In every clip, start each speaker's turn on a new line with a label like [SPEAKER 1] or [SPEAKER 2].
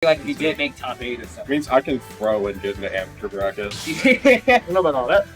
[SPEAKER 1] Like you did make top 8 or something.
[SPEAKER 2] It means I can throw and get into amateur bracket.
[SPEAKER 3] I don't know about all that.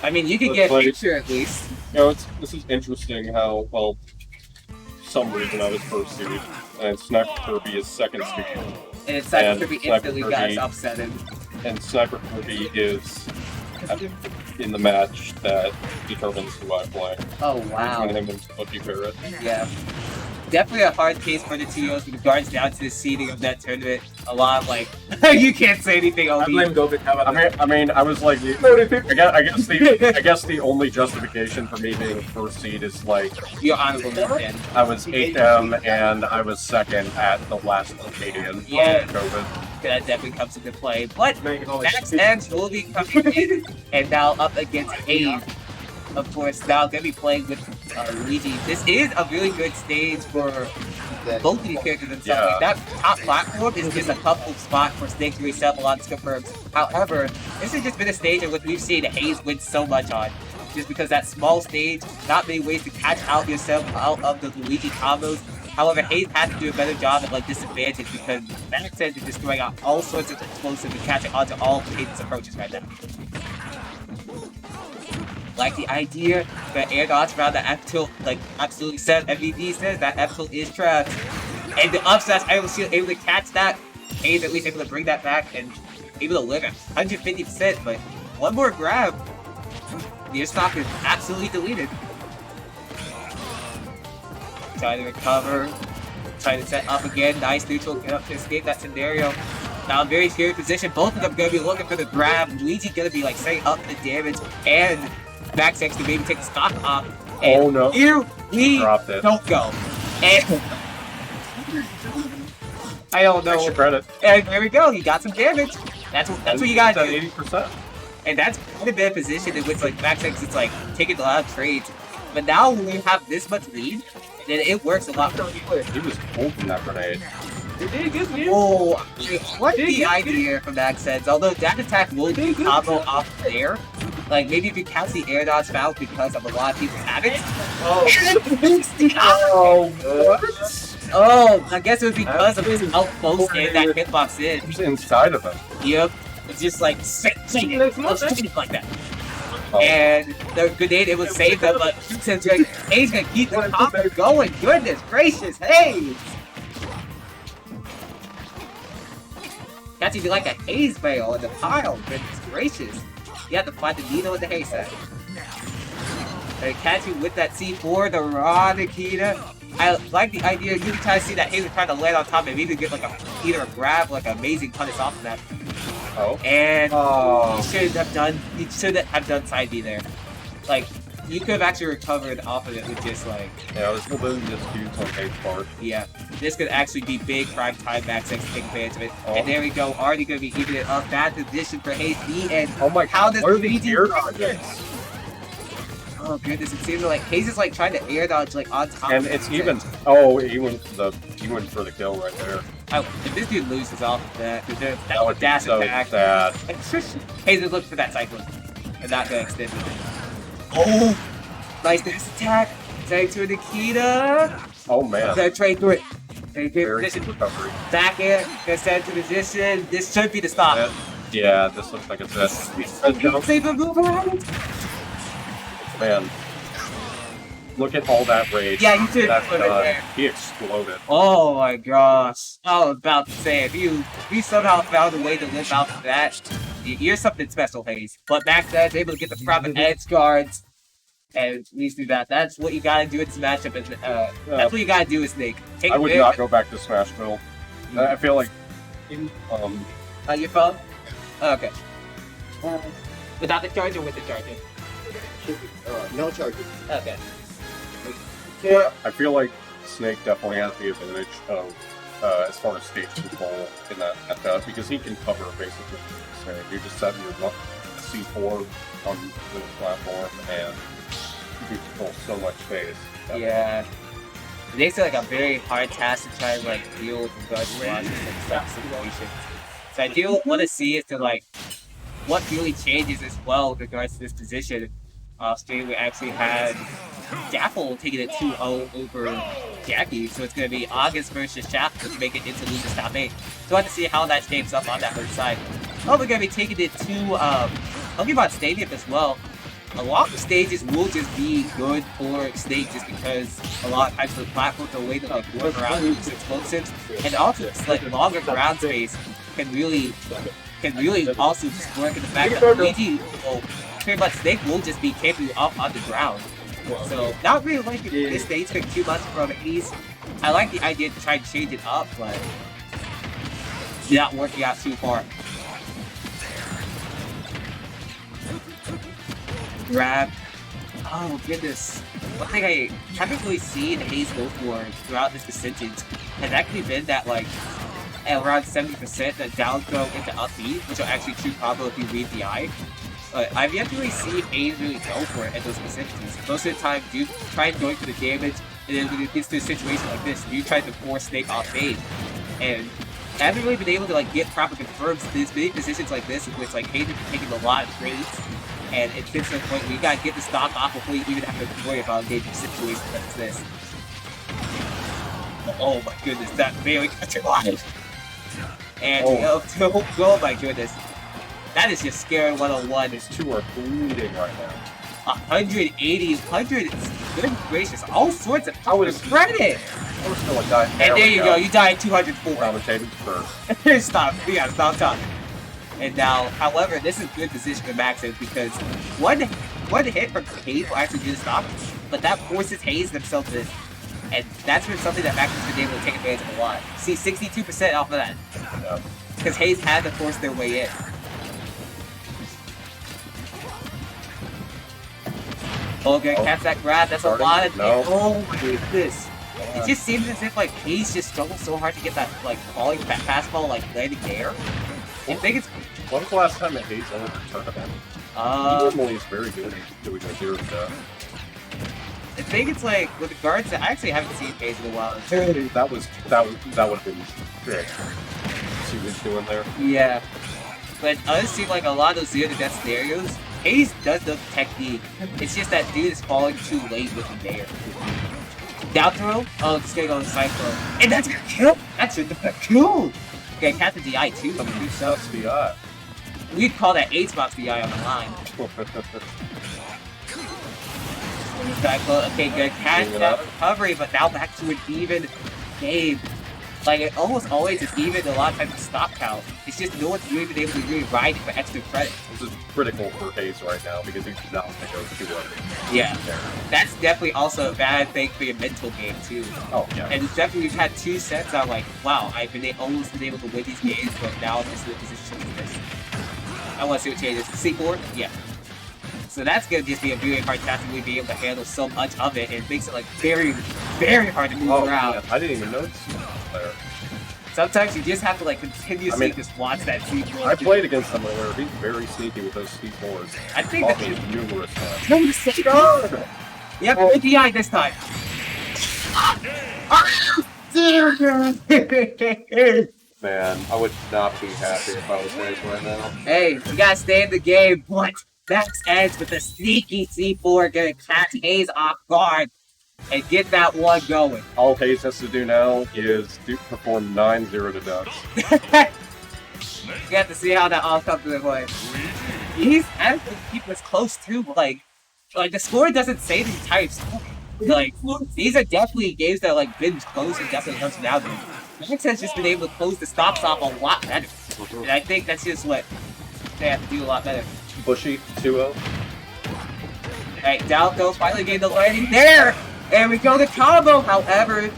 [SPEAKER 1] I mean, you could get a picture at least.
[SPEAKER 2] You know, this is interesting how, well, some reason I was first seed, and Sniper Kirby is second seed.
[SPEAKER 1] And Sniper Kirby instantly got us upsetted.
[SPEAKER 2] And Sniper Kirby is in the match that determines who I play.
[SPEAKER 1] Oh, wow.
[SPEAKER 2] Between him and Smokey Barrett.
[SPEAKER 1] Yeah. Definitely a hard case for the TOs with regards down to the seeding of that tournament. A lot of like, you can't say anything.
[SPEAKER 3] I blame Govik. How about
[SPEAKER 2] I mean, I was like, I guess the only justification for me being first seed is like
[SPEAKER 1] your honorable mention.
[SPEAKER 2] I was 8M and I was second at the last Arcadian.
[SPEAKER 1] Yeah,
[SPEAKER 2] COVID.
[SPEAKER 1] That definitely comes into play. But MaxEggs will be coming in and now up against Hayes. Of course, now going to be playing with Luigi. This is a really good stage for both of these characters themselves.
[SPEAKER 2] Yeah.
[SPEAKER 1] Like, that top platform is just a comfortable spot for Snake to reset a lot of confirms. However, this has just been a stage in which we've seen Hayes win so much on. Just because that small stage, not many ways to catch out yourself out of the Luigi combos. However, Hayes has to do a better job at like disadvantage because MaxEggs is just throwing out all sorts of explosives and catching onto all of Hayes' approaches right now. Like the idea that air dodge around the F tilt, like absolutely says, MVD says that F tilt is trash. And the upsets, I was able to catch that. Hayes at least able to bring that back and able to live at 150%, but one more grab, your stock is absolutely deleted. Trying to recover, trying to set up again, nice neutral, get up to escape that scenario. Now in very scary position, both of them gonna be looking for the grab. Luigi gonna be like setting up the damage and MaxEggs to maybe take the stock off. And
[SPEAKER 2] oh no!
[SPEAKER 1] Here we don't go. And I don't know.
[SPEAKER 2] Extra credit.
[SPEAKER 1] And there we go. He got some damage. That's what you gotta do.
[SPEAKER 2] 80%.
[SPEAKER 1] And that's kind of been a position in which like MaxEggs is like taking a lot of trades. But now when you have this much lead, then it works a lot more.
[SPEAKER 2] He was holding that grenade.
[SPEAKER 1] Oh, what the idea from MaxEggs? Although that attack will be combo off there. Like, maybe if you count the air dodge foul because of a lot of people's habits.
[SPEAKER 3] Oh,
[SPEAKER 1] what? Oh, I guess it was because of his how close and that hitbox is.
[SPEAKER 2] He was inside of him.
[SPEAKER 1] Yep. It's just like, like that. Oh. And the grenade, it would save them, but since Hayes gonna keep the combo going. Goodness gracious, Hayes! That's even like a Hayes veil in the pile. Goodness gracious. You have to find the needle in the haystack. And catch you with that C4, the raw Nikita. I like the idea. You can try to see that Hayes trying to land on top and maybe get like either a grab, like an amazing punish off of that.
[SPEAKER 2] Oh.
[SPEAKER 1] And you should have done side B there. Like, you could have actually recovered off of it with just like...
[SPEAKER 2] Yeah, I was hoping just do on Hayes' part.
[SPEAKER 1] Yeah. This could actually be big prime time MaxEggs to take advantage of it. Oh. And there we go. Already going to be even a bad position for Hayes B. And
[SPEAKER 2] oh my
[SPEAKER 1] how
[SPEAKER 2] God,
[SPEAKER 1] does
[SPEAKER 2] what are these air dodges?
[SPEAKER 1] Oh goodness, it seems like Hayes is like trying to air dodge like on top.
[SPEAKER 2] And it's even. Oh, he went for the kill right there.
[SPEAKER 1] Oh, if this dude loses off of that
[SPEAKER 2] would be so
[SPEAKER 1] attack.
[SPEAKER 2] sad.
[SPEAKER 1] Hayes is looking for that cycle and not gonna extend it. Oh, nice attack. Take to Nikita.
[SPEAKER 2] Oh man.
[SPEAKER 1] Then trade through it.
[SPEAKER 2] Very good recovery.
[SPEAKER 1] Back in, gonna send to position. This should be the stop.
[SPEAKER 2] Yeah, this looks like it's it.
[SPEAKER 1] Save the move around.
[SPEAKER 2] Man, look at all that rage.
[SPEAKER 1] Yeah, you did put it there.
[SPEAKER 2] He exploded.
[SPEAKER 1] Oh my gosh. I was about to say, if you somehow found a way to live out that, you're something special, Hayes. But MaxEggs able to get the proper edge guards, and at least do that. That's what you gotta do in this matchup. That's what you gotta do, is Snake.
[SPEAKER 2] I would not go back to Smashville. I feel like...
[SPEAKER 1] On your phone? Oh, okay. Without the charger or with the charger?
[SPEAKER 3] No charger.
[SPEAKER 1] Okay.
[SPEAKER 2] Yeah, I feel like Snake definitely has the advantage of as far as stage control in that at that because he can cover basically. So you just set your C4 on the platform and you control so much space.
[SPEAKER 1] Yeah. It makes it like a very hard task to try and like deal with regards to like such situations. So I do want to see as to like what really changes as well with regards to this position. Stream we actually had Dapple taking it 2-0 over Jackie, so it's going to be August versus Shaft to make it into Lucha's top 8. So I have to see how that shapes up on that first side. Oh, we're going to be taking it to Pokemon Stadium as well. A lot of stages will just be good for Snake just because a lot of times the platforms are way to like work around its explosives, and also it's like longer ground space can really also just work in the fact that Luigi will pretty much Snake will just be camping up on the ground. So not really liking this stage pick too much from Haze. I like the idea to try and change it up, but not working out too far. Grab. Oh goodness. One thing I haven't really seen Haze go for throughout this percentage has actually been that like at around 70% that down throw into up B, which will actually true combo if you read the eye. But I've yet to really see Haze really go for it at those percentages. Most of the time you try and going for the damage, and then when it gets to a situation like this, you try to force Snake off base. And I haven't really been able to like get proper confirms in these many positions like this, in which like Haze is taking a lot of trades. And it gets to the point where you gotta get the stock off before you even have to worry about engaging situations such as this. Oh my goodness, that barely cut your life. And oh my goodness. That is just scary 101.
[SPEAKER 2] These two are bleeding right now.
[SPEAKER 1] 180, 100, good gracious, all sorts of credit.
[SPEAKER 2] I was still a guy.
[SPEAKER 1] And there you go, you died 204.
[SPEAKER 2] Commentating first.
[SPEAKER 1] Stop, yeah, stop talking. And now, however, this is good position for MaxEggs because one hit from Haze will actually do the stop, but that forces Haze themselves in. And that's been something that MaxEggs has been able to take advantage of a lot. See, 62% off of that. Because Haze had to force their way in. Oh, good, catch that grab, that's a lot of oh my goodness. It just seems as if like Haze just struggles so hard to get that like falling fastball like landing there. I think it's.
[SPEAKER 2] When was the last time that Haze ever returned a tournament? He normally is very good at doing a zero stuff.
[SPEAKER 1] I think it's like with regards to I actually haven't seen Haze in a while.
[SPEAKER 2] That would have been good. See what he's doing there.
[SPEAKER 1] Yeah, but it does seem like a lot of those zero to death scenarios, Haze does the technique. It's just that dude is falling too late with the dare. Down throw? Oh, just gonna go on side throw, and that's gonna kill. That's a kill. Okay, catch the DI too.
[SPEAKER 2] That's DI.
[SPEAKER 1] We'd call that 8-box DI on the line. Okay, good. Catch that recovery, but now back to an even game. Like, it almost always is even a lot of times with stop count. It's just no one's really been able to really ride it for extra credit.
[SPEAKER 2] This is critical for Haze right now because he's not going to go too well.
[SPEAKER 1] Yeah. That's definitely also a bad thing for your mental game, too.
[SPEAKER 2] Oh, yeah.
[SPEAKER 1] And it's definitely, we've had 2 sets on like, wow, almost been able to win these games, but now I'm just in a position like this. I want to see what changes. C4? Yeah. So that's going to just be a really hard task to really be able to handle so much of it, and it makes it like very, very hard to move around.
[SPEAKER 2] Yeah. I didn't even notice there.
[SPEAKER 1] Sometimes you just have to like continuously just watch that C4.
[SPEAKER 2] I played against someone where he's very sneaky with those C4s.
[SPEAKER 1] I think that's
[SPEAKER 2] numerous times.
[SPEAKER 1] No mistake. Yep, good DI this time.
[SPEAKER 2] Man, I would not be happy if I was Haze right now.
[SPEAKER 1] Hey, you gotta stay in the game. What? MaxEggs with a sneaky C4 gonna catch Haze off guard and get that one going.
[SPEAKER 2] All Haze has to do now is perform 9 0 to ducks.
[SPEAKER 1] You have to see how that all comes into play. He's actually keeping us close too, but like the score doesn't say the entire story. Like, these are definitely games that like been close and definitely comes down to. MaxEggs has just been able to close the stops off a lot better. And I think that's just what they have to do a lot better.
[SPEAKER 2] Bushy, 2-0.
[SPEAKER 1] Alright, down goes, finally getting the landing there! And we go to combo, however,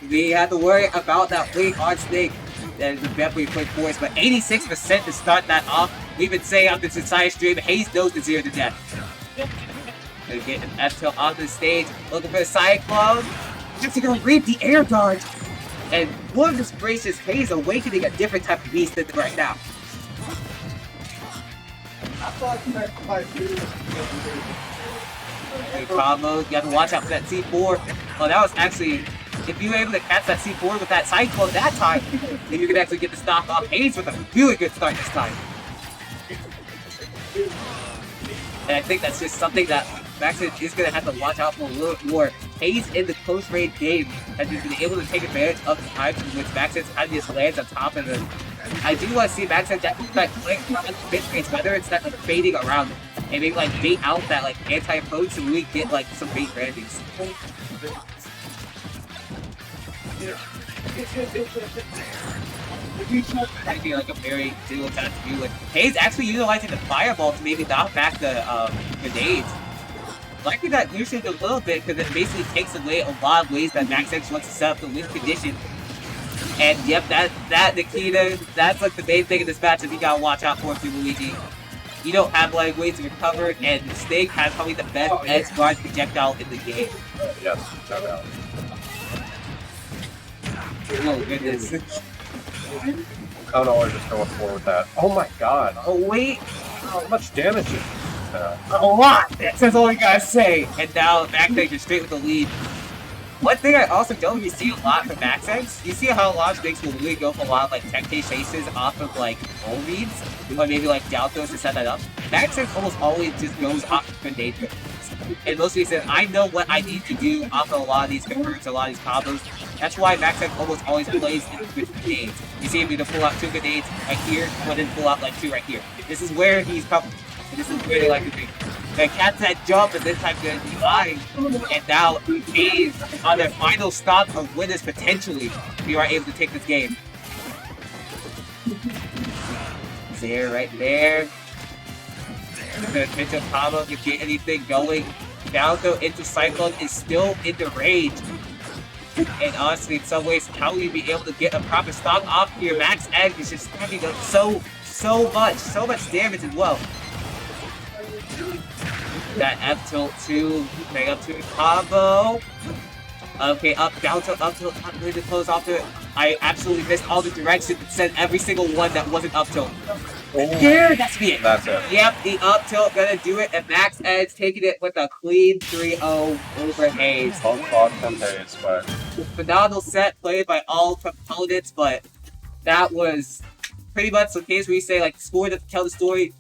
[SPEAKER 1] we have to worry about that wing on Snake. That is definitely a quick force, but 86% to start that off. We've been saying on this entire stream, Haze knows the 0 to death. Gonna get an F-tail off the stage, looking for the Cyclone. Just gonna reap the air dodge. And one of this gracious Haze awakening a different type of beast than right now. Good combo, you have to watch out for that C4. Oh, that was actually, if you were able to catch that C4 with that Cyclone that time, then you could actually get the stock off Haze with a really good start this time. And I think that's just something that MaxEggs is going to have to watch out for a little more Hayes in the close range game has just been able to take advantage of the times in which MaxEggs kind of just lands on top of them. I do want to see MaxEggs like playing around the mid-range, whether it's that like fading around and maybe like bait out that like anti-approach so we get like some bait randies. That'd be like a very difficult time to do with. Hayes actually utilizing the fireball to maybe knock back the grenades. Liking that nuisance a little bit because it basically takes away a lot of ways that MaxEggs wants to set up the win condition. And yep, that Nikita, that's like the main thing in this match that you gotta watch out for if you're Luigi. You don't have like ways to recover, and Snake has probably the best edge guard projectile in the game.
[SPEAKER 2] Yes, no doubt.
[SPEAKER 1] Oh goodness.
[SPEAKER 2] Count always just going forward with that. Oh my god.
[SPEAKER 1] Oh wait.
[SPEAKER 2] How much damage is that?
[SPEAKER 1] A lot! That's all I gotta say. And now MaxEggs is straight with the lead. One thing I also don't really see a lot from MaxEggs, you see how a lot of things will really go for a lot of like tech chases off of like roll reads, or maybe like down throws to set that up. MaxEggs almost always just goes off of grenade throws. And mostly says, I know what I need to do off of a lot of these converts, a lot of these combos. That's why MaxEggs almost always plays with grenades. You see him either pull out 2 grenades right here, or then pull out like 2 right here. This is where he's comfortable. And this is where they like to be. They catch that jump and this time they're flying. And now Hayes on their final stop of winners potentially, we are able to take this game. There, right there. The pitch of combo can get anything going. Down throw into Cyclone is still in the range. And honestly, in some ways, how will you be able to get a proper stop off here? MaxEggs is just stacking up so much damage as well. That F tilt 2, bang up to combo. Okay, up, down tilt, up tilt, not really to close off to it. I absolutely missed all the directions and sent every single one that wasn't up tilt. There, that's it.
[SPEAKER 2] That's it.
[SPEAKER 1] Yep, the up tilt gonna do it, and MaxEggs taking it with a clean 3-0 over Hayes.
[SPEAKER 2] Punk fought from Hayes, but
[SPEAKER 1] Phenomenal set played by all components, but that was pretty much the case where you say like the score doesn't tell the story.